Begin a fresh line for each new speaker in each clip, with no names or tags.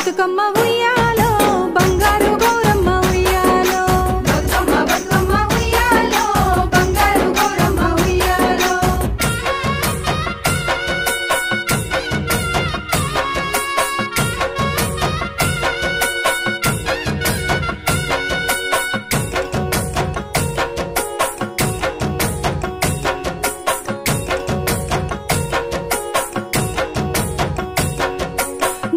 బతుకమ్మ ఉయ్యాలో బంగారు గౌరమ్మ ఉయ్యాలో బతుకమ్మ బతుకమ్మ ఉయ్యాలో బంగారు గౌరమ్మ ఉయ్యాలో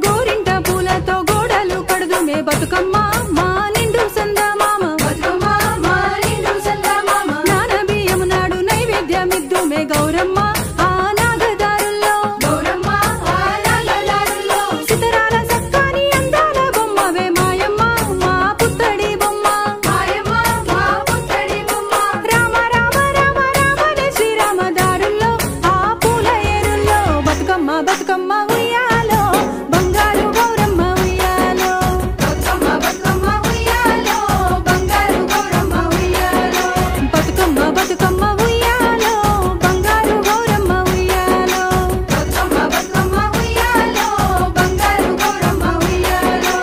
గోరింట పూలతో గోడలు కడుదుమే బతుకమ్మ మా నిండు సందమామ బతుకమ్మ మా నిండు సందమామ నాన బియ్యము నాడు నైవేద్యమిద్దుమే గౌరమ్మ ఆ నాగదారుల్లో గౌరమ్మ ఆ నాగదారుల్లో సితరాల సక్కాని అందాల బొమ్మవే మాయమ్మ మా పుత్తడి బొమ్మ మాయమ్మ మా పుత్తడి బొమ్మ రామ రామ రామ రామనే శ్రీరామ దారుల్లో ఆ పూల ఏరుల్లో బతుకమ్మ బతుకమ్మ ఉయ్యాలో బంగారు గౌరమ్మ ఉయ్యాలో బతుకమ్మ బతుకమ్మ ఉయ్యాలో బంగారు గౌరమ్మ ఉయ్యాలో బతుకమ్మ బతుకమ్మ ఉయ్యాలో బంగారు గౌరమ్మ ఉయ్యాలో బతుకమ్మ బతుకమ్మ ఉయ్యాలో బంగారు గౌరమ్మ ఉయ్యాలో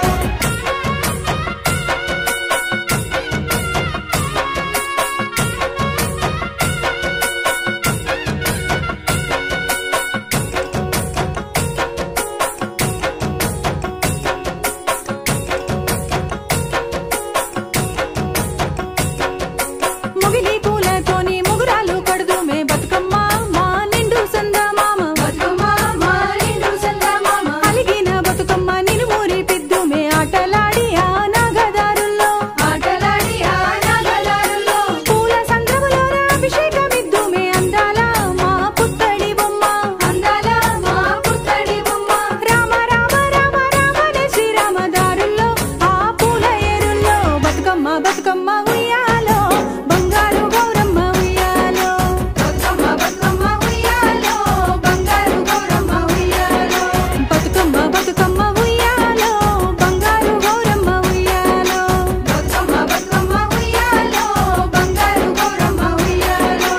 ముగిలి పూలతోని ముగురాలు కడుదుమే బతుకమ్మ మా నిండు సందమామ బతుకమ్మ మా నిండు సందమామ అలిగిన బతుకమ్మ నిలుమూరి పిద్దుమే ఆటలాడి ఆ నాగదారుల్లో ఆటలాడి ఆ నాగదారుల్లో పూల సంద్రములోన అభిషేకమిద్దుమే అందాల మా పుత్తడి బొమ్మ అందాల మా పుత్తడి బొమ్మ రామ రామ రామ రామనే శ్రీరామ దారుల్లో ఆ పూల ఏరుల్లో బతుకమ్మ బతుకమ్మ ఉయ్యాలో బంగారు గౌరమ్మ ఉయ్యాలో బతుకమ్మ బతుకమ్మ ఉయ్యాలో బంగారు గౌరమ్మ ఉయ్యాలో బతుకమ్మ బతుకమ్మ ఉయ్యాలో బంగారు గౌరమ్మ ఉయ్యాలో బతుకమ్మ బతుకమ్మ ఉయ్యాలో బంగారు గౌరమ్మ ఉయ్యాలో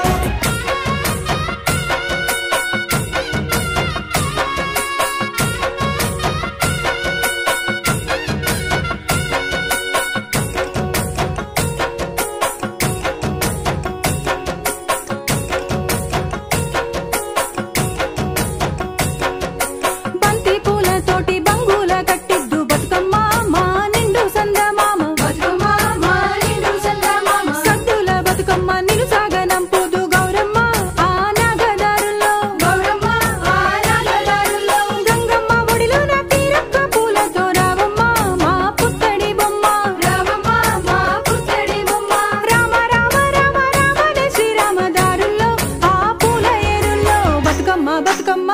బంతి పూలతోటి బంగుల కట్టిద్దు బతుకమ్మ మా నిండు సందమామ బతుకమ్మ మా నిండు సందమామ సద్దుల బతుకమ్మ నిన్ను సాగనంపుదు గౌరమ్మ ఆ నాగదారుల్లో గౌరమ్మ ఆ నాగదారుల్లో గంగమ్మ ఒడిలోన తీరక్క పూలతో రావమ్మ మా పుత్తడి బొమ్మ రావమ్మ మా పుత్తడి బొమ్మ రామ రామ రామ రామనే శ్రీరామ దారుల్లో ఆ పూల ఏరుల్లో బతుకమ్మ బతుకమ్మ